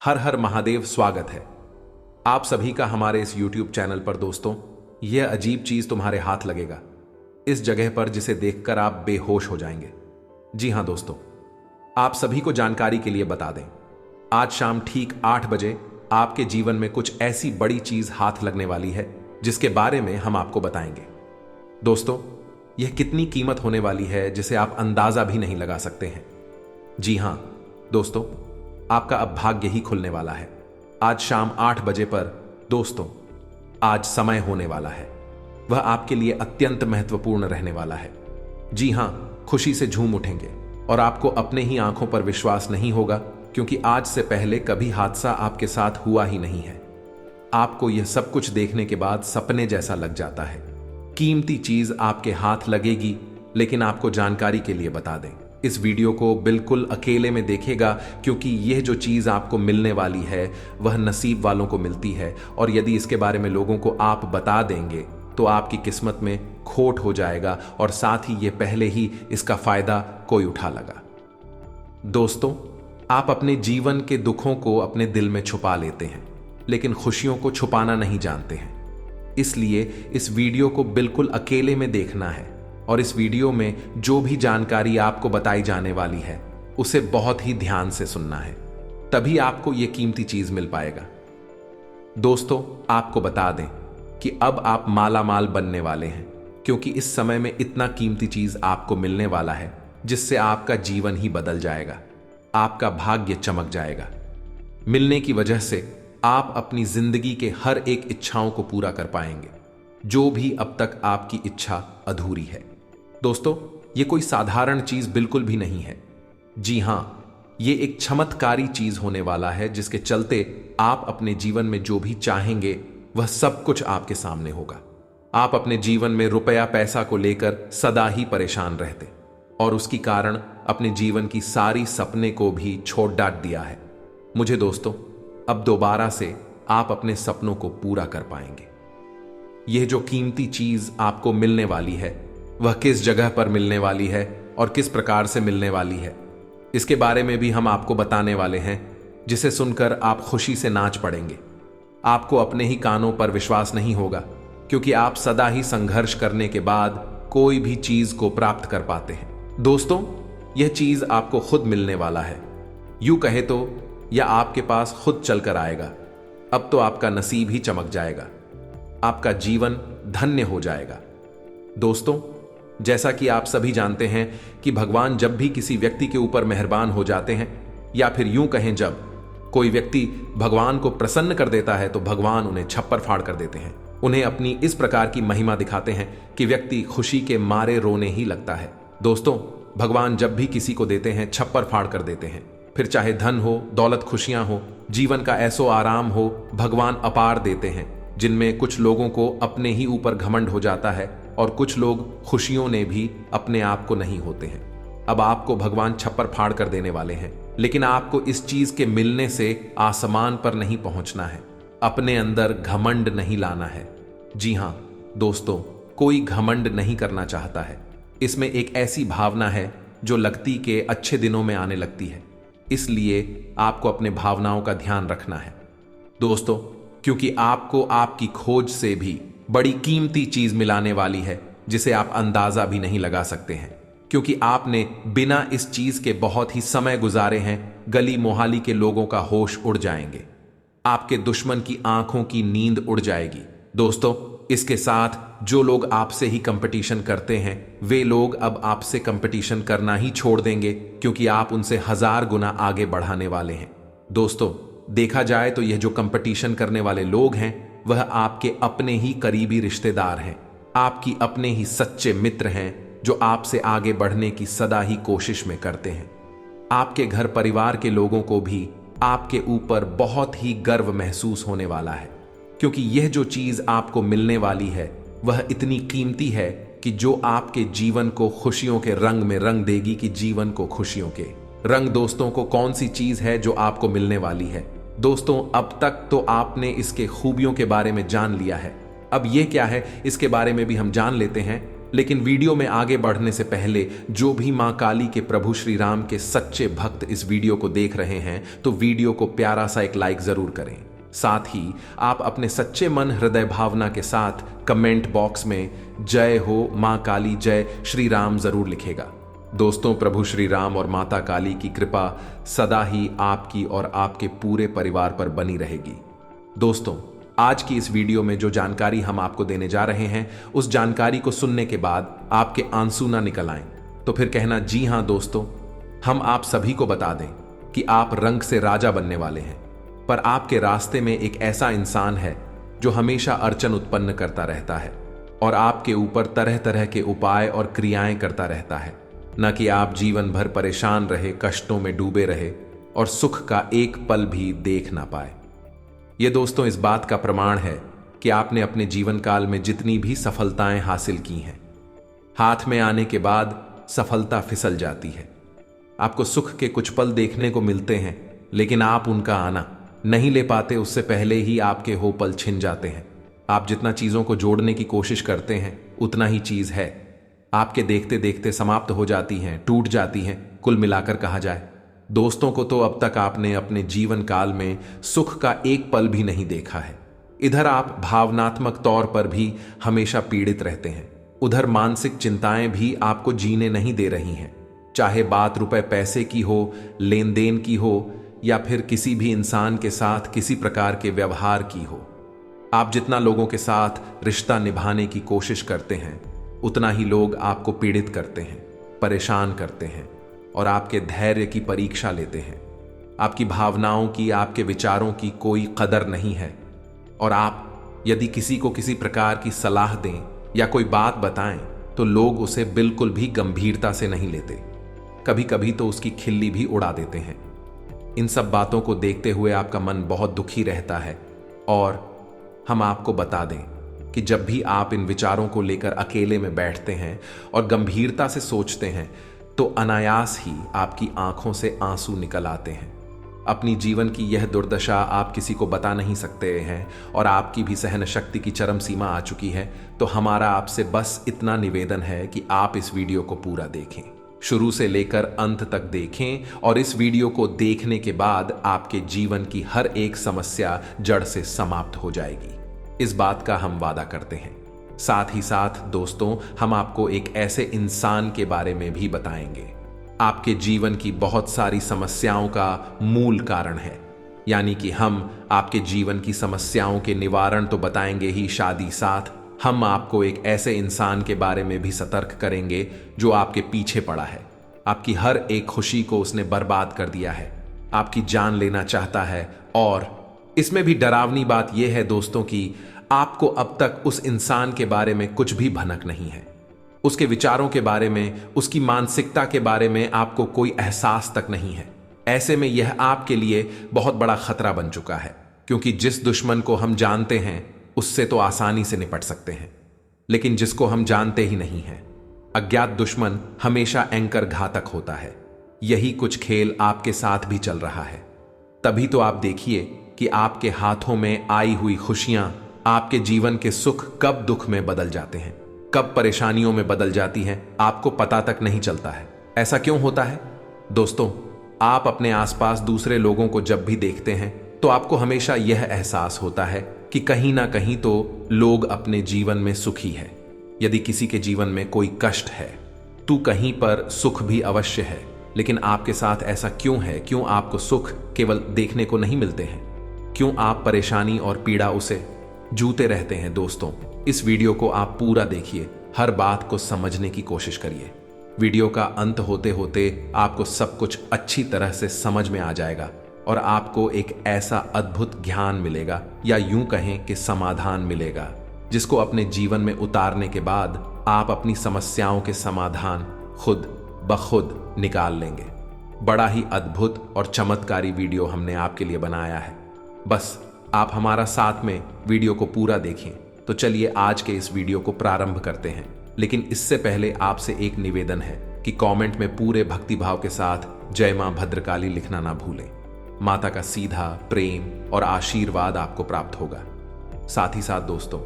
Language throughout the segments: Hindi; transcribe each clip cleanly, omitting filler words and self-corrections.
हर हर महादेव। स्वागत है आप सभी का हमारे इस YouTube चैनल पर। दोस्तों, यह अजीब चीज तुम्हारे हाथ लगेगा इस जगह पर जिसे देखकर आप बेहोश हो जाएंगे। जी हां दोस्तों, आप सभी को जानकारी के लिए बता दें, आज शाम ठीक 8 बजे आपके जीवन में कुछ ऐसी बड़ी चीज हाथ लगने वाली है जिसके बारे में हम आपको बताएंगे। दोस्तों, यह कितनी कीमत होने वाली है जिसे आप अंदाजा भी नहीं लगा सकते हैं। जी हां दोस्तों, आपका अब भाग्य ही खुलने वाला है आज शाम 8 बजे पर। दोस्तों, आज समय होने वाला है, वह आपके लिए अत्यंत महत्वपूर्ण रहने वाला है। जी हां, खुशी से झूम उठेंगे और आपको अपने ही आंखों पर विश्वास नहीं होगा, क्योंकि आज से पहले कभी हादसा आपके साथ हुआ ही नहीं है। आपको यह सब कुछ देखने के बाद सपने जैसा लग जाता है। कीमती चीज आपके हाथ लगेगी, लेकिन आपको जानकारी के लिए बता दें, इस वीडियो को बिल्कुल अकेले में देखेगा, क्योंकि यह जो चीज आपको मिलने वाली है वह नसीब वालों को मिलती है, और यदि इसके बारे में लोगों को आप बता देंगे तो आपकी किस्मत में खोट हो जाएगा, और साथ ही यह पहले ही इसका फायदा कोई उठा लगा। दोस्तों, आप अपने जीवन के दुखों को अपने दिल में छुपा लेते हैं, लेकिन खुशियों को छुपाना नहीं जानते हैं। इसलिए इस वीडियो को बिल्कुल अकेले में देखना है, और इस वीडियो में जो भी जानकारी आपको बताई जाने वाली है उसे बहुत ही ध्यान से सुनना है, तभी आपको यह कीमती चीज मिल पाएगा। दोस्तों, आपको बता दें कि अब आप माला माल बनने वाले हैं, क्योंकि इस समय में इतना कीमती चीज आपको मिलने वाला है जिससे आपका जीवन ही बदल जाएगा, आपका भाग्य चमक जाएगा। मिलने की वजह से आप अपनी जिंदगी के हर एक इच्छाओं को पूरा कर पाएंगे, जो भी अब तक आपकी इच्छा अधूरी है। दोस्तों, यह कोई साधारण चीज बिल्कुल भी नहीं है। जी हां, यह एक चमत्कारी चीज होने वाला है, जिसके चलते आप अपने जीवन में जो भी चाहेंगे वह सब कुछ आपके सामने होगा। आप अपने जीवन में रुपया पैसा को लेकर सदा ही परेशान रहते, और उसकी कारण अपने जीवन की सारी सपने को भी छोड़ डांट दिया है। मुझे दोस्तों, अब दोबारा से आप अपने सपनों को पूरा कर पाएंगे। यह जो कीमती चीज आपको मिलने वाली है वह किस जगह पर मिलने वाली है और किस प्रकार से मिलने वाली है, इसके बारे में भी हम आपको बताने वाले हैं, जिसे सुनकर आप खुशी से नाच पड़ेंगे। आपको अपने ही कानों पर विश्वास नहीं होगा, क्योंकि आप सदा ही संघर्ष करने के बाद कोई भी चीज को प्राप्त कर पाते हैं। दोस्तों, यह चीज आपको खुद मिलने वाला है, यूं कहे तो यह आपके पास खुद चलकर आएगा। अब तो आपका नसीब ही चमक जाएगा, आपका जीवन धन्य हो जाएगा। दोस्तों, जैसा कि आप सभी जानते हैं कि भगवान जब भी किसी व्यक्ति के ऊपर मेहरबान हो जाते हैं, या फिर यूं कहें जब कोई व्यक्ति भगवान को प्रसन्न कर देता है, तो भगवान उन्हें छप्पर फाड़ कर देते हैं। उन्हें अपनी इस प्रकार की महिमा दिखाते हैं कि व्यक्ति खुशी के मारे रोने ही लगता है। दोस्तों, भगवान जब भी किसी को देते हैं छप्पर फाड़ कर देते हैं, फिर चाहे धन हो, दौलत, खुशियां हो, जीवन का ऐसो आराम हो, भगवान अपार देते हैं, जिनमें कुछ लोगों को अपने ही ऊपर घमंड हो जाता है, और कुछ लोग खुशियों ने भी अपने आप को नहीं होते हैं। अब आपको भगवान छप्पर फाड़ कर देने वाले हैं, लेकिन आपको इस चीज के मिलने से आसमान पर नहीं पहुंचना है, अपने अंदर घमंड नहीं लाना है। जी हां दोस्तों, कोई घमंड नहीं करना चाहता है। इसमें एक ऐसी भावना है जो लगती के अच्छे दिनों में आने लगती है, इसलिए आपको अपने भावनाओं का ध्यान रखना है दोस्तों, क्योंकि आपको आपकी खोज से भी बड़ी कीमती चीज मिलाने वाली है, जिसे आप अंदाजा भी नहीं लगा सकते हैं, क्योंकि आपने बिना इस चीज के बहुत ही समय गुजारे हैं। गली मोहाली के लोगों का होश उड़ जाएंगे, आपके दुश्मन की आंखों की नींद उड़ जाएगी। दोस्तों, इसके साथ जो लोग आपसे ही कंपटीशन करते हैं, वे लोग अब आपसे कंपटीशन करना ही छोड़ देंगे, क्योंकि आप उनसे 1000 गुना आगे बढ़ाने वाले हैं। दोस्तों, देखा जाए तो यह जो कंपटीशन करने वाले लोग हैं वह आपके अपने ही करीबी रिश्तेदार हैं, आपकी अपने ही सच्चे मित्र हैं, जो आपसे आगे बढ़ने की सदा ही कोशिश में करते हैं। आपके घर परिवार के लोगों को भी आपके ऊपर बहुत ही गर्व महसूस होने वाला है, क्योंकि यह जो चीज आपको मिलने वाली है वह इतनी कीमती है कि जो आपके जीवन को खुशियों के रंग में रंग देगी, कि जीवन को खुशियों के रंग। दोस्तों को कौन सी चीज है जो आपको मिलने वाली है? दोस्तों, अब तक तो आपने इसके खूबियों के बारे में जान लिया है, अब यह क्या है इसके बारे में भी हम जान लेते हैं। लेकिन वीडियो में आगे बढ़ने से पहले जो भी मां काली के प्रभु श्री राम के सच्चे भक्त इस वीडियो को देख रहे हैं तो वीडियो को प्यारा सा एक लाइक जरूर करें। साथ ही आप अपने सच्चे मन हृदय भावना के साथ कमेंट बॉक्स में जय हो मां काली जय श्री राम जरूर लिखेगा। दोस्तों, प्रभु श्री राम और माता काली की कृपा सदा ही आपकी और आपके पूरे परिवार पर बनी रहेगी। दोस्तों, आज की इस वीडियो में जो जानकारी हम आपको देने जा रहे हैं उस जानकारी को सुनने के बाद आपके आंसू ना निकल आएं तो फिर कहना जी हां दोस्तों, हम आप सभी को बता दें कि आप रंग से राजा बनने वाले हैं, पर आपके रास्ते में एक ऐसा इंसान है जो हमेशा अड़चन उत्पन्न करता रहता है और आपके ऊपर तरह तरह के उपाय और क्रियाएं करता रहता है, न कि आप जीवन भर परेशान रहे, कष्टों में डूबे रहे और सुख का एक पल भी देख ना पाए। ये दोस्तों इस बात का प्रमाण है कि आपने अपने जीवन काल में जितनी भी सफलताएं हासिल की हैं, हाथ में आने के बाद सफलता फिसल जाती है। आपको सुख के कुछ पल देखने को मिलते हैं, लेकिन आप उनका आना नहीं ले पाते, उससे पहले ही आपके हो पल छिन जाते हैं। आप जितना चीजों को जोड़ने की कोशिश करते हैं उतना ही चीज है आपके देखते देखते समाप्त हो जाती हैं, टूट जाती हैं। कुल मिलाकर कहा जाए दोस्तों को तो अब तक आपने अपने जीवन काल में सुख का एक पल भी नहीं देखा है। इधर आप भावनात्मक तौर पर भी हमेशा पीड़ित रहते हैं, उधर मानसिक चिंताएं भी आपको जीने नहीं दे रही हैं, चाहे बात रुपए पैसे की हो, लेन देन की हो या फिर किसी भी इंसान के साथ किसी प्रकार के व्यवहार की हो। आप जितना लोगों के साथ रिश्ता निभाने की कोशिश करते हैं उतना ही लोग आपको पीड़ित करते हैं, परेशान करते हैं और आपके धैर्य की परीक्षा लेते हैं। आपकी भावनाओं की, आपके विचारों की कोई कदर नहीं है और आप यदि किसी को किसी प्रकार की सलाह दें या कोई बात बताएं तो लोग उसे बिल्कुल भी गंभीरता से नहीं लेते, कभी कभी तो उसकी खिल्ली भी उड़ा देते हैं। इन सब बातों को देखते हुए आपका मन बहुत दुखी रहता है और हम आपको बता दें कि जब भी आप इन विचारों को लेकर अकेले में बैठते हैं और गंभीरता से सोचते हैं तो अनायास ही आपकी आंखों से आंसू निकल आते हैं। अपनी जीवन की यह दुर्दशा आप किसी को बता नहीं सकते हैं और आपकी भी सहन शक्ति की चरम सीमा आ चुकी है, तो हमारा आपसे बस इतना निवेदन है कि आप इस वीडियो को पूरा देखें, शुरू से लेकर अंत तक देखें और इस वीडियो को देखने के बाद आपके जीवन की हर एक समस्या जड़ से समाप्त हो जाएगी। इस बात का हम वादा करते हैं। साथ ही साथ दोस्तों, हम आपको एक ऐसे इंसान के बारे में भी बताएंगे आपके जीवन की बहुत सारी समस्याओं का मूल कारण है। यानी कि हम आपके जीवन की समस्याओं के निवारण तो बताएंगे ही, साथ ही साथ हम आपको एक ऐसे इंसान के बारे में भी सतर्क करेंगे जो आपके पीछे पड़ा है, आपकी हर एक खुशी को उसने बर्बाद कर दिया है, आपकी जान लेना चाहता है। और इसमें भी डरावनी बात यह है दोस्तों कि आपको अब तक उस इंसान के बारे में कुछ भी भनक नहीं है, उसके विचारों के बारे में, उसकी मानसिकता के बारे में आपको कोई एहसास तक नहीं है। ऐसे में यह आपके लिए बहुत बड़ा खतरा बन चुका है, क्योंकि जिस दुश्मन को हम जानते हैं उससे तो आसानी से निपट सकते हैं, लेकिन जिसको हम जानते ही नहीं हैं, अज्ञात दुश्मन हमेशा एंकर घातक होता है। यही कुछ खेल आपके साथ भी चल रहा है। तभी तो आप देखिए कि आपके हाथों में आई हुई खुशियां, आपके जीवन के सुख कब दुख में बदल जाते हैं, कब परेशानियों में बदल जाती हैं, आपको पता तक नहीं चलता है। ऐसा क्यों होता है दोस्तों? आप अपने आसपास दूसरे लोगों को जब भी देखते हैं तो आपको हमेशा यह एहसास होता है कि कहीं ना कहीं तो लोग अपने जीवन में सुखी है। यदि किसी के जीवन में कोई कष्ट है तो कहीं पर सुख भी अवश्य है, लेकिन आपके साथ ऐसा क्यों है? क्यों आपको सुख केवल देखने को नहीं मिलते हैं? क्यों आप परेशानी और पीड़ा उसे जूते रहते हैं? दोस्तों, इस वीडियो को आप पूरा देखिए, हर बात को समझने की कोशिश करिए। वीडियो का अंत होते होते आपको सब कुछ अच्छी तरह से समझ में आ जाएगा और आपको एक ऐसा अद्भुत ज्ञान मिलेगा, या यूं कहें कि समाधान मिलेगा, जिसको अपने जीवन में उतारने के बाद आप अपनी समस्याओं के समाधान खुद ब खुद निकाल लेंगे। बड़ा ही अद्भुत और चमत्कारी वीडियो हमने आपके लिए बनाया है, बस आप हमारा साथ में वीडियो को पूरा देखें। तो चलिए आज के इस वीडियो को प्रारंभ करते हैं, लेकिन इससे पहले आपसे एक निवेदन है कि कमेंट में पूरे भक्तिभाव के साथ जय मां भद्रकाली लिखना ना भूलें। माता का सीधा प्रेम और आशीर्वाद आपको प्राप्त होगा। साथ ही साथ दोस्तों,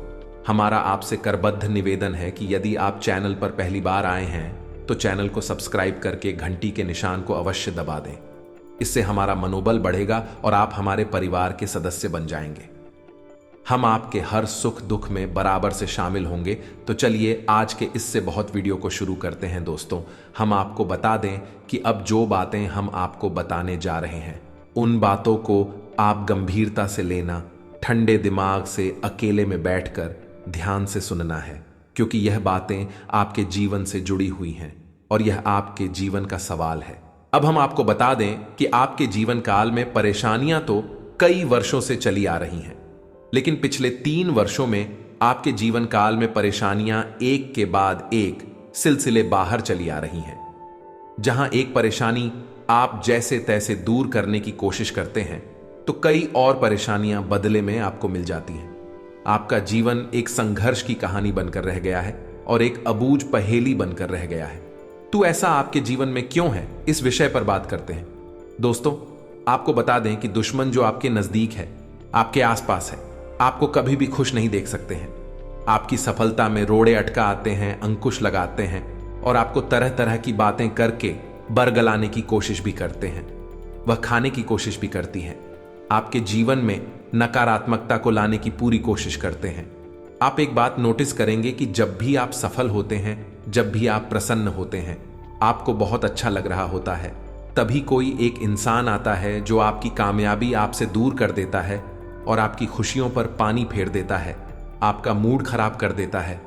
हमारा आपसे करबद्ध निवेदन है कि यदि आप चैनल पर पहली बार आए हैं तो चैनल को सब्सक्राइब करके घंटी के निशान को अवश्य दबा दें। इससे हमारा मनोबल बढ़ेगा और आप हमारे परिवार के सदस्य बन जाएंगे। हम आपके हर सुख दुख में बराबर से शामिल होंगे। तो चलिए आज के इससे बहुत वीडियो को शुरू करते हैं। दोस्तों, हम आपको बता दें कि अब जो बातें हम आपको बताने जा रहे हैं उन बातों को आप गंभीरता से लेना, ठंडे दिमाग से अकेले में बैठकर ध्यान से सुनना है, क्योंकि यह बातें आपके जीवन से जुड़ी हुई हैं और यह आपके जीवन का सवाल है। अब हम आपको बता दें कि आपके जीवन काल में परेशानियां तो कई वर्षों से चली आ रही हैं, लेकिन पिछले 3 वर्षों में आपके जीवन काल में परेशानियां एक के बाद एक सिलसिले बाहर चली आ रही हैं। जहां एक परेशानी आप जैसे तैसे दूर करने की कोशिश करते हैं तो कई और परेशानियां बदले में आपको मिल जाती हैं। आपका जीवन एक संघर्ष की कहानी बनकर रह गया है और एक अबूझ पहेली बनकर रह गया है। तो ऐसा आपके जीवन में क्यों है, इस विषय पर बात करते हैं। दोस्तों, आपको बता दें कि दुश्मन जो आपके नजदीक है, आपके आसपास है, आपको कभी भी खुश नहीं देख सकते हैं। आपकी सफलता में रोड़े अटका आते हैं, अंकुश लगाते हैं और आपको तरह तरह की बातें करके बरगलाने की कोशिश भी करते हैं। वह खाने की कोशिश भी करती हैं। आपके जीवन में नकारात्मकता को लाने की पूरी कोशिश करते हैं। आप एक बात नोटिस करेंगे कि जब भी आप सफल होते हैं, जब भी आप प्रसन्न होते हैं, आपको बहुत अच्छा लग रहा होता है, तभी कोई एक इंसान आता है जो आपकी कामयाबी आपसे दूर कर देता है और आपकी खुशियों पर पानी फेर देता है, आपका मूड खराब कर देता है।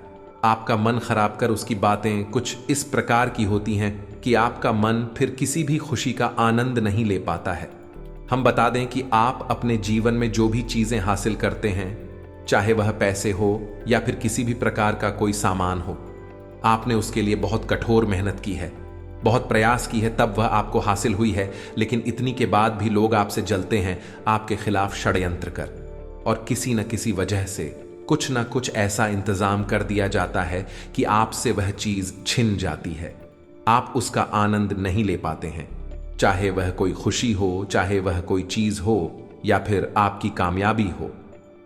आपका मन खराब कर उसकी बातें कुछ इस प्रकार की होती हैं कि आपका मन फिर किसी भी खुशी का आनंद नहीं ले पाता है। हम बता दें कि आप अपने जीवन में जो भी चीजें हासिल करते हैं, चाहे वह पैसे हो या फिर किसी भी प्रकार का कोई सामान हो, आपने उसके लिए बहुत कठोर मेहनत की है, बहुत प्रयास की है, तब वह आपको हासिल हुई है। लेकिन इतनी के बाद भी लोग आपसे जलते हैं, आपके खिलाफ षड्यंत्र कर, और किसी न किसी वजह से कुछ न कुछ ऐसा इंतजाम कर दिया जाता है कि आपसे वह चीज छिन जाती है। आप उसका आनंद नहीं ले पाते हैं, चाहे वह कोई खुशी हो, चाहे वह कोई चीज हो या फिर आपकी कामयाबी हो।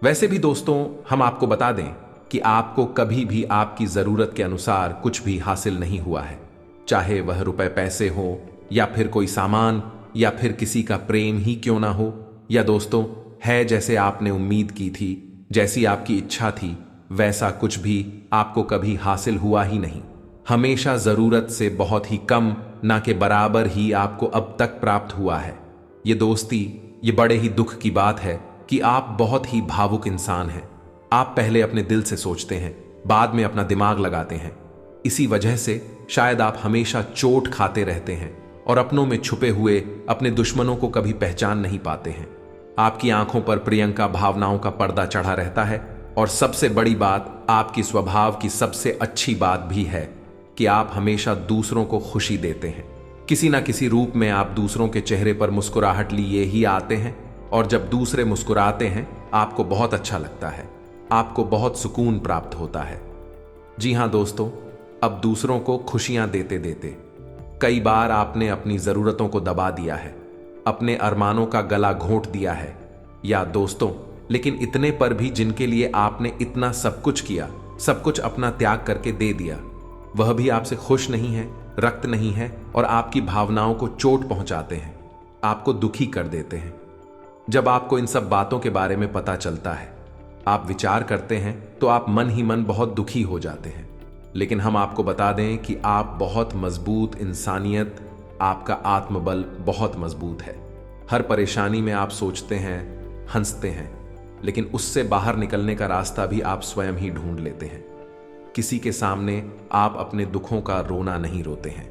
वैसे भी दोस्तों, हम आपको बता दें कि आपको कभी भी आपकी जरूरत के अनुसार कुछ भी हासिल नहीं हुआ है, चाहे वह रुपए पैसे हो या फिर कोई सामान या फिर किसी का प्रेम ही क्यों ना हो। या दोस्तों, है जैसे आपने उम्मीद की थी, जैसी आपकी इच्छा थी, वैसा कुछ भी आपको कभी हासिल हुआ ही नहीं। हमेशा जरूरत से बहुत ही कम, ना के बराबर ही आपको अब तक प्राप्त हुआ है। ये दोस्ती, ये बड़े ही दुख की बात है कि आप बहुत ही भावुक इंसान हैं। आप पहले अपने दिल से सोचते हैं, बाद में अपना दिमाग लगाते हैं। इसी वजह से शायद आप हमेशा चोट खाते रहते हैं और अपनों में छुपे हुए अपने दुश्मनों को कभी पहचान नहीं पाते हैं। आपकी आंखों पर प्रियंका भावनाओं का पर्दा चढ़ा रहता है और सबसे बड़ी बात, आपकी स्वभाव की सबसे अच्छी बात भी है कि आप हमेशा दूसरों को खुशी देते हैं। किसी ना किसी रूप में आप दूसरों के चेहरे पर मुस्कुराहट लिए ही आते हैं और जब दूसरे मुस्कुराते हैं आपको बहुत अच्छा लगता है, आपको बहुत सुकून प्राप्त होता है। जी हां दोस्तों, अब दूसरों को खुशियां देते देते कई बार आपने अपनी जरूरतों को दबा दिया है, अपने अरमानों का गला घोंट दिया है। या दोस्तों, लेकिन इतने पर भी जिनके लिए आपने इतना सब कुछ किया, सब कुछ अपना त्याग करके दे दिया, वह भी आपसे खुश नहीं है, रक्त नहीं है और आपकी भावनाओं को चोट पहुंचाते हैं, आपको दुखी कर देते हैं। जब आपको इन सब बातों के बारे में पता चलता है, आप विचार करते हैं तो आप मन ही मन बहुत दुखी हो जाते हैं। लेकिन हम आपको बता दें कि आप बहुत मजबूत इंसानियत, आपका आत्मबल बहुत मजबूत है। हर परेशानी में आप सोचते हैं, हंसते हैं, लेकिन उससे बाहर निकलने का रास्ता भी आप स्वयं ही ढूंढ लेते हैं। किसी के सामने आप अपने दुखों का रोना नहीं रोते हैं,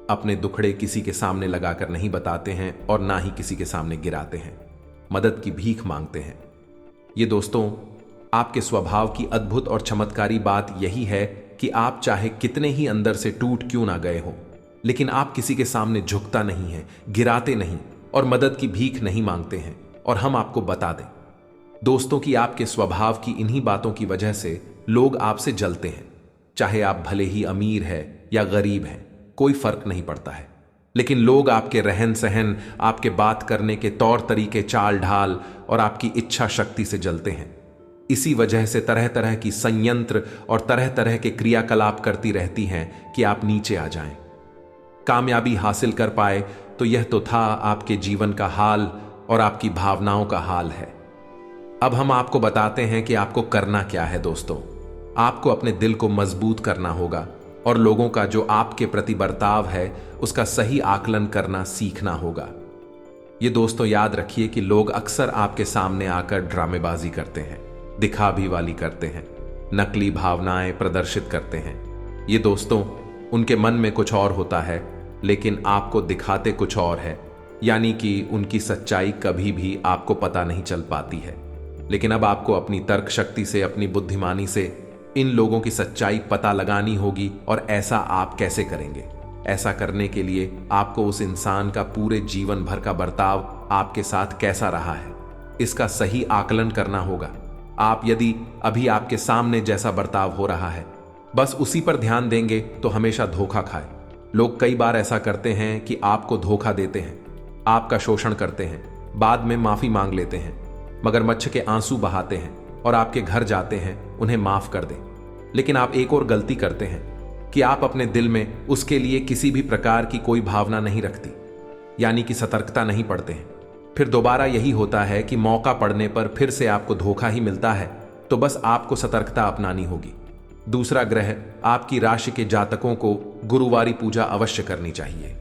अपने दुखड़े किसी के सामने लगाकर नहीं बताते हैं और ना ही किसी के सामने गिराते हैं, मदद की भीख मांगते हैं। ये दोस्तों, आपके स्वभाव की अद्भुत और चमत्कारी बात यही है कि आप चाहे कितने ही अंदर से टूट क्यों ना गए हो, लेकिन आप किसी के सामने झुकता नहीं है, गिराते नहीं और मदद की भीख नहीं मांगते हैं। और हम आपको बता दें दोस्तों कि आपके स्वभाव की इन्हीं बातों की वजह से लोग आपसे जलते हैं। चाहे आप भले ही अमीर है या गरीब हैं, कोई फर्क नहीं पड़ता है, लेकिन लोग आपके रहन सहन, आपके बात करने के तौर तरीके, चाल ढाल और आपकी इच्छा शक्ति से जलते हैं। इसी वजह से तरह तरह की संयंत्र और तरह तरह के क्रियाकलाप करती रहती हैं कि आप नीचे आ जाएं। कामयाबी हासिल कर पाए तो यह तो था आपके जीवन का हाल और आपकी भावनाओं का हाल है। अब हम आपको बताते हैं कि आपको करना क्या है दोस्तों। आपको अपने दिल को मजबूत करना होगा और लोगों का जो आपके प्रति बर्ताव है उसका सही आकलन करना सीखना होगा। ये दोस्तों याद रखिए कि लोग अक्सर आपके सामने आकर ड्रामेबाजी करते हैं, दिखावी वाली करते हैं, नकली भावनाएं प्रदर्शित करते हैं। ये दोस्तों उनके मन में कुछ और होता है लेकिन आपको दिखाते कुछ और है, यानी कि उनकी सच्चाई कभी भी आपको पता नहीं चल पाती है। लेकिन अब आपको अपनी तर्क शक्ति से, अपनी बुद्धिमानी से इन लोगों की सच्चाई पता लगानी होगी। और ऐसा आप कैसे करेंगे? ऐसा करने के लिए आपको उस इंसान का पूरे जीवन भर का बर्ताव आपके साथ कैसा रहा है इसका सही आकलन करना होगा। आप यदि अभी आपके सामने जैसा बर्ताव हो रहा है बस उसी पर ध्यान देंगे तो हमेशा धोखा खाए। लोग कई बार ऐसा करते हैं कि आपको धोखा देते हैं, आपका शोषण करते हैं, बाद में माफी मांग लेते हैं, मगरमच्छ के आंसू बहाते हैं और आपके घर जाते हैं उन्हें माफ कर दें। लेकिन आप एक और गलती करते हैं कि आप अपने दिल में उसके लिए किसी भी प्रकार की कोई भावना नहीं रखती, यानी कि सतर्कता नहीं पड़ते हैं। फिर दोबारा यही होता है कि मौका पड़ने पर फिर से आपको धोखा ही मिलता है, तो बस आपको सतर्कता अपनानी होगी। दूसरा ग्रह, आपकी राशि के जातकों को गुरुवारी पूजा अवश्य करनी चाहिए।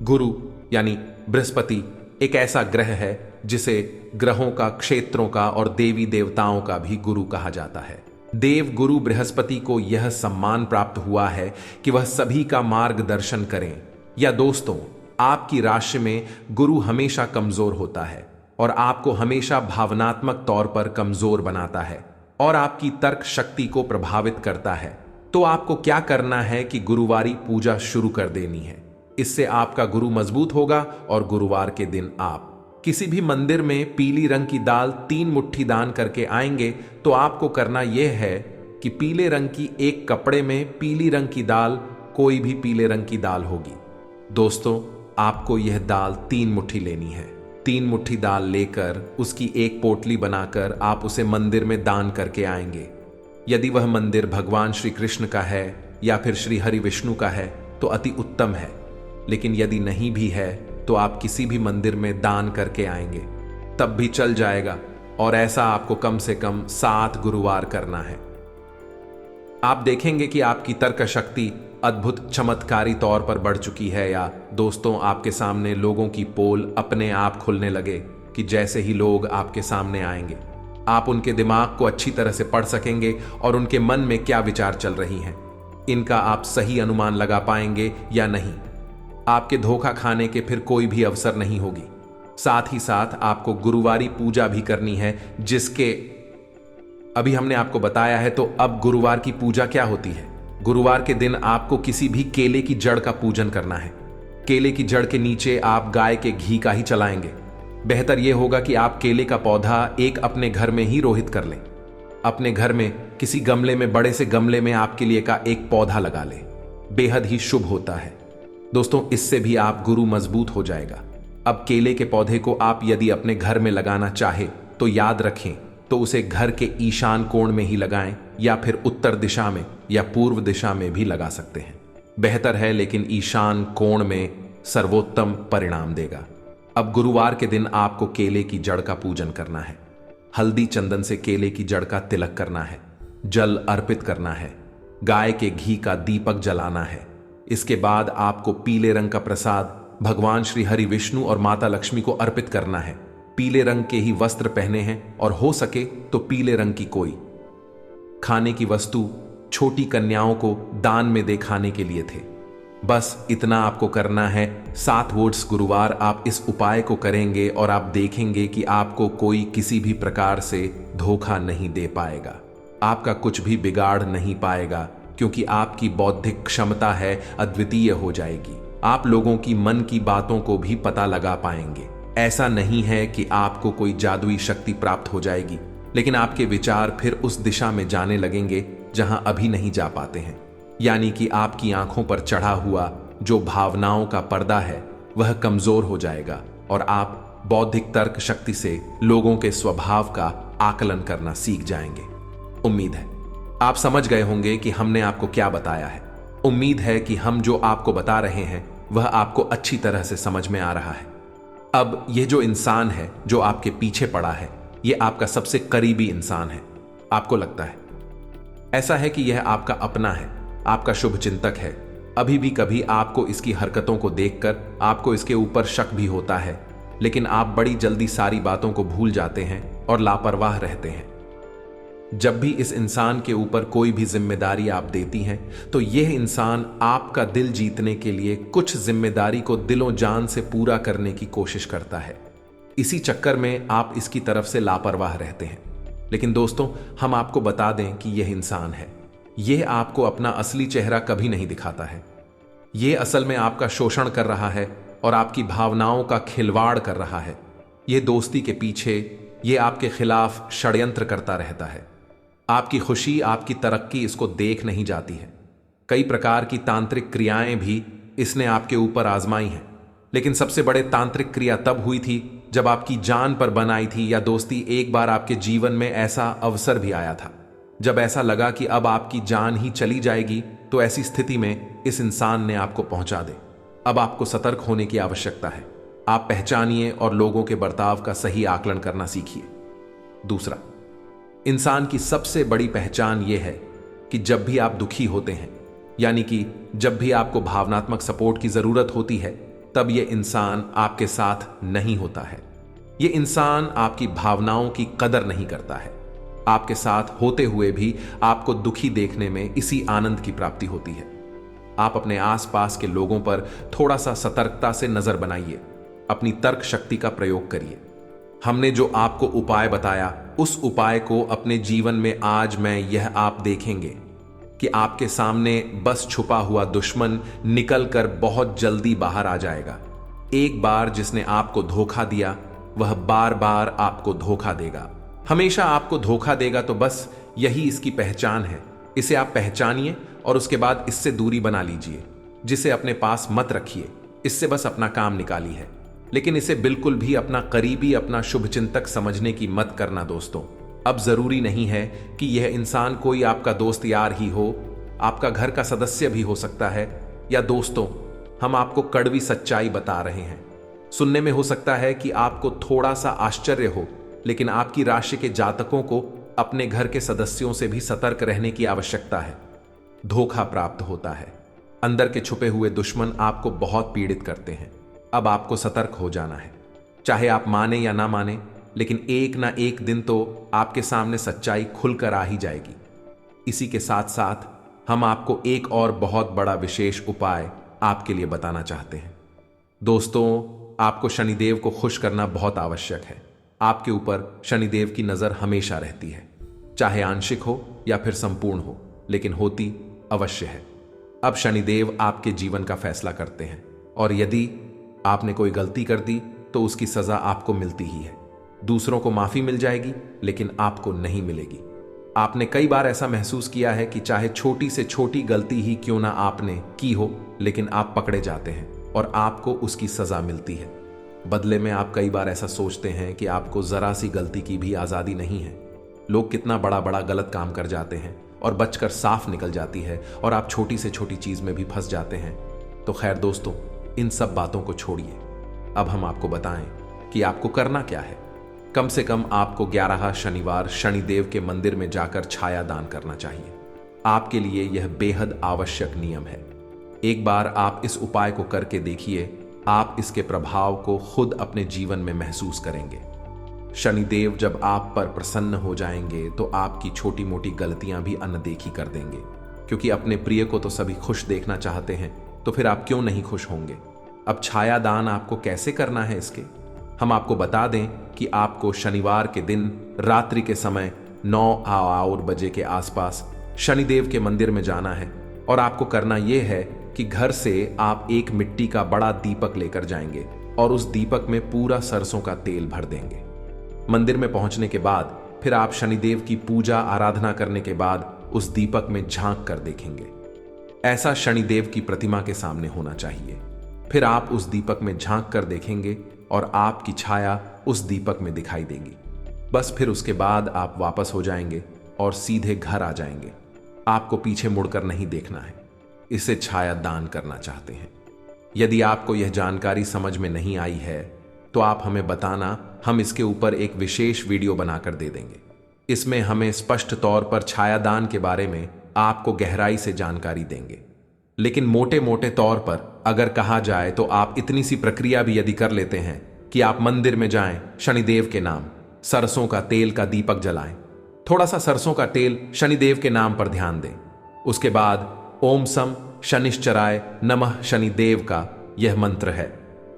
गुरु यानी बृहस्पति एक ऐसा ग्रह है जिसे ग्रहों का, क्षेत्रों का और देवी देवताओं का भी गुरु कहा जाता है। देव गुरु बृहस्पति को यह सम्मान प्राप्त हुआ है कि वह सभी का मार्गदर्शन करें। या दोस्तों, आपकी राशि में गुरु हमेशा कमजोर होता है और आपको हमेशा भावनात्मक तौर पर कमजोर बनाता है और आपकी तर्क शक्ति को प्रभावित करता है। तो आपको क्या करना है कि गुरुवारी पूजा शुरू कर देनी है। इससे आपका गुरु मजबूत होगा और गुरुवार के दिन आप किसी भी मंदिर में पीली रंग की दाल 3 मुट्ठी दान करके आएंगे तो आपको करना यह है कि पीले रंग की एक कपड़े में पीली रंग की दाल, कोई भी पीले रंग की दाल होगी दोस्तों, आपको यह दाल 3 मुट्ठी लेनी है। 3 मुट्ठी दाल लेकर उसकी एक पोटली बनाकर आप उसे मंदिर में दान करके आएंगे। यदि वह मंदिर भगवान श्री कृष्ण का है या फिर श्री हरि विष्णु का है तो अति उत्तम है, लेकिन यदि नहीं भी है तो आप किसी भी मंदिर में दान करके आएंगे तब भी चल जाएगा। और ऐसा आपको कम से कम 7 गुरुवार करना है। आप देखेंगे कि आपकी तर्क शक्ति अद्भुत चमत्कारी तौर पर बढ़ चुकी है। या दोस्तों, आपके सामने लोगों की पोल अपने आप खुलने लगे कि जैसे ही लोग आपके सामने आएंगे आप उनके दिमाग को अच्छी तरह से पढ़ सकेंगे और उनके मन में क्या विचार चल रही हैं इनका आप सही अनुमान लगा पाएंगे या नहीं। आपके धोखा खाने के फिर कोई भी अवसर नहीं होगी। साथ ही साथ आपको गुरुवारी पूजा भी करनी है, जिसके अभी हमने आपको बताया है। तो अब गुरुवार की पूजा क्या होती है? गुरुवार के दिन आपको किसी भी केले की जड़ का पूजन करना है। केले की जड़ के नीचे आप गाय के घी का ही चलाएंगे। बेहतर यह होगा कि आप केले का पौधा एक अपने घर में ही रोहित कर लें। अपने घर में किसी गमले में, बड़े से गमले में आपके लिए का एक पौधा लगा लें। बेहद ही शुभ होता है दोस्तों, इससे भी आप गुरु मजबूत हो जाएगा। अब केले के पौधे को आप यदि अपने घर में लगाना चाहे तो याद रखें तो उसे घर के ईशान कोण में ही लगाएं या फिर उत्तर दिशा में या पूर्व दिशा में भी लगा सकते हैं। बेहतर है, लेकिन ईशान कोण में सर्वोत्तम परिणाम देगा। अब गुरुवार के दिन आपको केले की जड़ का पूजन करना है। हल्दी चंदन से केले की जड़ का तिलक करना है, जल अर्पित करना है, गाय के घी का दीपक जलाना है। इसके बाद आपको पीले रंग का प्रसाद भगवान श्री हरि विष्णु और माता लक्ष्मी को अर्पित करना है। पीले रंग के ही वस्त्र पहने हैं और हो सके तो पीले रंग की कोई खाने की वस्तु छोटी कन्याओं को दान में दे खाने के लिए थे। बस इतना आपको करना है। 7 वोट्स गुरुवार आप इस उपाय को करेंगे और आप देखेंगे कि आपको कोई किसी भी प्रकार से धोखा नहीं दे पाएगा, आपका कुछ भी बिगाड़ नहीं पाएगा, क्योंकि आपकी बौद्धिक क्षमता है अद्वितीय हो जाएगी। आप लोगों की मन की बातों को भी पता लगा पाएंगे। ऐसा नहीं है कि आपको कोई जादुई शक्ति प्राप्त हो जाएगी, लेकिन आपके विचार फिर उस दिशा में जाने लगेंगे जहां अभी नहीं जा पाते हैं। यानी कि आपकी आंखों पर चढ़ा हुआ जो भावनाओं का पर्दा है वह कमजोर हो जाएगा और आप बौद्धिक तर्क शक्ति से लोगों के स्वभाव का आप आकलन करना सीख जाएंगे। उम्मीद है आप समझ गए होंगे कि हमने आपको क्या बताया है। उम्मीद है कि हम जो आपको बता रहे हैं वह आपको अच्छी तरह से समझ में आ रहा है। अब यह जो इंसान है जो आपके पीछे पड़ा है, यह आपका सबसे करीबी इंसान है। आपको लगता है ऐसा है कि यह आपका अपना है, आपका शुभ चिंतक है। अभी भी कभी आपको इसकी हरकतों को देखकर आपको इसके ऊपर शक भी होता है, लेकिन आप बड़ी जल्दी सारी बातों को भूल जाते हैं और लापरवाह रहते हैं। जब भी इस इंसान के ऊपर कोई भी जिम्मेदारी आप देती हैं, तो यह इंसान आपका दिल जीतने के लिए कुछ जिम्मेदारी को दिलों जान से पूरा करने की कोशिश करता है। इसी चक्कर में आप इसकी तरफ से लापरवाह रहते हैं। लेकिन दोस्तों, हम आपको बता दें कि यह इंसान है, यह आपको अपना असली चेहरा कभी नहीं दिखाता है। यह असल में आपका शोषण कर रहा है और आपकी भावनाओं का खिलवाड़ कर रहा है। यह दोस्ती के पीछे, यह आपके खिलाफ षड्यंत्र करता रहता है। आपकी खुशी, आपकी तरक्की इसको देख नहीं जाती है। कई प्रकार की तांत्रिक क्रियाएं भी इसने आपके ऊपर आजमाई हैं, लेकिन सबसे बड़े तांत्रिक क्रिया तब हुई थी जब आपकी जान पर बन आई थी, या दोस्ती एक बार आपके जीवन में ऐसा अवसर भी आया था जब ऐसा लगा कि अब आपकी जान ही चली जाएगी। तो ऐसी स्थिति में इस इंसान ने आपको पहुंचा दे। अब आपको सतर्क होने की आवश्यकता है। आप पहचानिए और लोगों के बर्ताव का सही आकलन करना सीखिए। दूसरा, इंसान की सबसे बड़ी पहचान यह है कि जब भी आप दुखी होते हैं, यानी कि जब भी आपको भावनात्मक सपोर्ट की जरूरत होती है, तब यह इंसान आपके साथ नहीं होता है। यह इंसान आपकी भावनाओं की कदर नहीं करता है। आपके साथ होते हुए भी आपको दुखी देखने में इसी आनंद की प्राप्ति होती है। आप अपने आसपास के लोगों पर थोड़ा सा सतर्कता से नजर बनाइए, अपनी तर्क शक्ति का प्रयोग करिए। हमने जो आपको उपाय बताया, उस उपाय को अपने जीवन में आजमाएं। यह आप देखेंगे कि आपके सामने बस छुपा हुआ दुश्मन निकलकर बहुत जल्दी बाहर आ जाएगा। एक बार जिसने आपको धोखा दिया, वह बार बार आपको धोखा देगा, हमेशा आपको धोखा देगा। तो बस यही इसकी पहचान है। इसे आप पहचानिए और उसके बाद इससे दूरी बना लीजिए। जिसे अपने पास मत रखिए, इससे बस अपना काम निकाली है, लेकिन इसे बिल्कुल भी अपना करीबी, अपना शुभचिंतक समझने की मत करना दोस्तों। अब जरूरी नहीं है कि यह इंसान कोई आपका दोस्त यार ही हो, आपका घर का सदस्य भी हो सकता है। या दोस्तों, हम आपको कड़वी सच्चाई बता रहे हैं। सुनने में हो सकता है कि आपको थोड़ा सा आश्चर्य हो, लेकिन आपकी राशि के जातकों को अपने घर के सदस्यों से भी सतर्क रहने की आवश्यकता है। धोखा प्राप्त होता है। अंदर के छुपे हुए दुश्मन आपको बहुत पीड़ित करते हैं। अब आपको सतर्क हो जाना है। चाहे आप माने या ना माने, लेकिन एक ना एक दिन तो आपके सामने सच्चाई खुलकर आ ही जाएगी। इसी के साथ साथ हम आपको एक और बहुत बड़ा विशेष उपाय आपके लिए बताना चाहते हैं। दोस्तों, आपको शनिदेव को खुश करना बहुत आवश्यक है। आपके ऊपर शनिदेव की नजर हमेशा रहती है, चाहे आंशिक हो या फिर संपूर्ण हो, लेकिन होती अवश्य है। अब शनिदेव आपके जीवन का फैसला करते हैं, और यदि आपने कोई गलती कर दी तो उसकी सजा आपको मिलती ही है। दूसरों को माफी मिल जाएगी, लेकिन आपको नहीं मिलेगी। आपने कई बार ऐसा महसूस किया है कि चाहे छोटी से छोटी गलती ही क्यों ना आपने की हो, लेकिन आप पकड़े जाते हैं और आपको उसकी सजा मिलती है। बदले में आप कई बार ऐसा सोचते हैं कि आपको जरा सी गलती की भी आजादी नहीं है। लोग कितना बड़ा बड़ा गलत काम कर जाते हैं और बचकर साफ निकल जाती है, और आप छोटी से छोटी चीज में भी फंस जाते हैं। तो खैर दोस्तों, इन सब बातों को छोड़िए। अब हम आपको बताएं कि आपको करना क्या है। कम से कम आपको 11 शनिवार शनिदेव के मंदिर में जाकर छाया दान करना चाहिए। आपके लिए यह बेहद आवश्यक नियम है। एक बार आप इस उपाय को करके देखिए, आप इसके प्रभाव को खुद अपने जीवन में महसूस करेंगे। शनिदेव जब आप पर प्रसन्न हो जाएंगे तो आपकी छोटी मोटी गलतियां भी अनदेखी कर देंगे, क्योंकि अपने प्रिय को तो सभी खुश देखना चाहते हैं, तो फिर आप क्यों नहीं खुश होंगे। अब छाया दान आपको कैसे करना है, इसके हम आपको बता दें कि आपको शनिवार के दिन रात्रि के समय 9 बजे के आसपास शनिदेव के मंदिर में जाना है, और आपको करना यह है कि घर से आप एक मिट्टी का बड़ा दीपक लेकर जाएंगे और उस दीपक में पूरा सरसों का तेल भर देंगे। मंदिर में पहुंचने के बाद फिर आप शनिदेव की पूजा आराधना करने के बाद उस दीपक में झांक कर देखेंगे। ऐसा शनिदेव की प्रतिमा के सामने होना चाहिए। फिर आप उस दीपक में झांक कर देखेंगे और आपकी छाया उस दीपक में दिखाई देगी। बस फिर उसके बाद आप वापस हो जाएंगे और सीधे घर आ जाएंगे। आपको पीछे मुड़कर नहीं देखना है। इसे छाया दान करना चाहते हैं। यदि आपको यह जानकारी समझ में नहीं आई है तो आप हमें बताना, हम इसके ऊपर एक विशेष वीडियो बनाकर दे देंगे। इसमें हमें स्पष्ट तौर पर छायादान के बारे में आपको गहराई से जानकारी देंगे। लेकिन मोटे मोटे तौर पर अगर कहा जाए तो आप इतनी सी प्रक्रिया भी यदि कर लेते हैं कि आप मंदिर में जाएं, शनिदेव के नाम सरसों का तेल का दीपक जलाएं, थोड़ा सा सरसों का तेल शनिदेव के नाम पर ध्यान दें, उसके बाद ओम सम शनिश्चराय नमः शनिदेव का यह मंत्र है,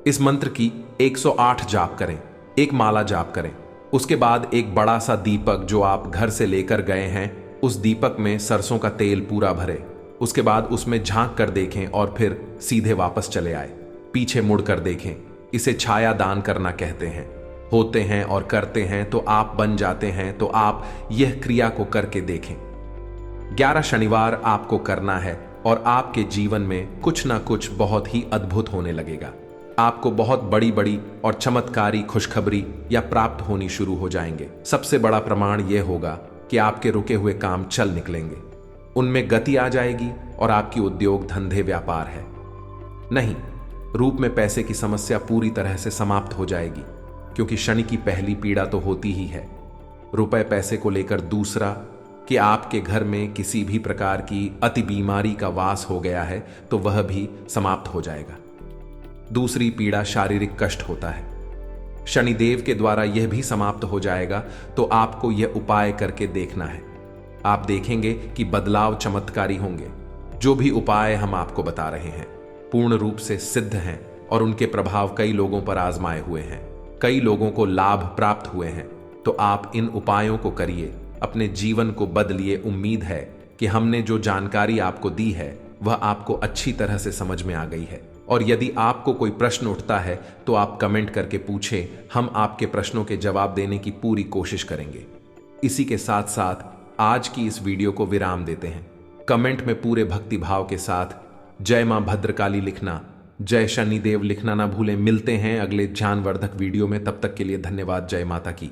इस मंत्र की 108 जाप करें, एक माला जाप करें। उसके बाद एक बड़ा सा दीपक जो आप घर से लेकर गए हैं, उस दीपक में सरसों का तेल पूरा भरें। उसके बाद उसमें झांक कर देखें और फिर सीधे वापस चले आए। पीछे मुड़कर देखें। इसे छाया दान करना कहते हैं। होते हैं और करते हैं तो आप बन जाते हैं। तो आप यह क्रिया को करके देखें। 11 शनिवार आपको करना है और आपके जीवन में कुछ ना कुछ बहुत ही अद्भुत होने लगेगा। आपको बहुत बड़ी बड़ी और चमत्कारी खुशखबरी या प्राप्त होनी शुरू हो जाएंगे। सबसे बड़ा प्रमाण यह होगा कि आपके रुके हुए काम चल निकलेंगे, उनमें गति आ जाएगी और आपकी उद्योग धंधे व्यापार है नहीं, रूप में पैसे की समस्या पूरी तरह से समाप्त हो जाएगी, क्योंकि शनि की पहली पीड़ा तो होती ही है रुपए पैसे को लेकर। दूसरा कि आपके घर में किसी भी प्रकार की अति बीमारी का वास हो गया है तो वह भी समाप्त हो जाएगा। दूसरी पीड़ा शारीरिक कष्ट होता है, शनिदेव के द्वारा यह भी समाप्त हो जाएगा। तो आपको यह उपाय करके देखना है। आप देखेंगे कि बदलाव चमत्कारी होंगे। जो भी उपाय हम आपको बता रहे हैं पूर्ण रूप से सिद्ध हैं और उनके प्रभाव कई लोगों पर आजमाए हुए हैं, कई लोगों को लाभ प्राप्त हुए हैं। तो आप इन उपायों को करिए, अपने जीवन को बदलिए। उम्मीद है कि हमने जो जानकारी आपको दी है वह आपको अच्छी तरह से समझ में आ गई है। और यदि आपको कोई प्रश्न उठता है तो आप कमेंट करके पूछें, हम आपके प्रश्नों के जवाब देने की पूरी कोशिश करेंगे। इसी के साथ साथ आज की इस वीडियो को विराम देते हैं। कमेंट में पूरे भक्ति भाव के साथ जय मां भद्रकाली लिखना, जय शनिदेव लिखना ना भूलें। मिलते हैं अगले ज्ञानवर्धक वीडियो में, तब तक के लिए धन्यवाद। जय माता की।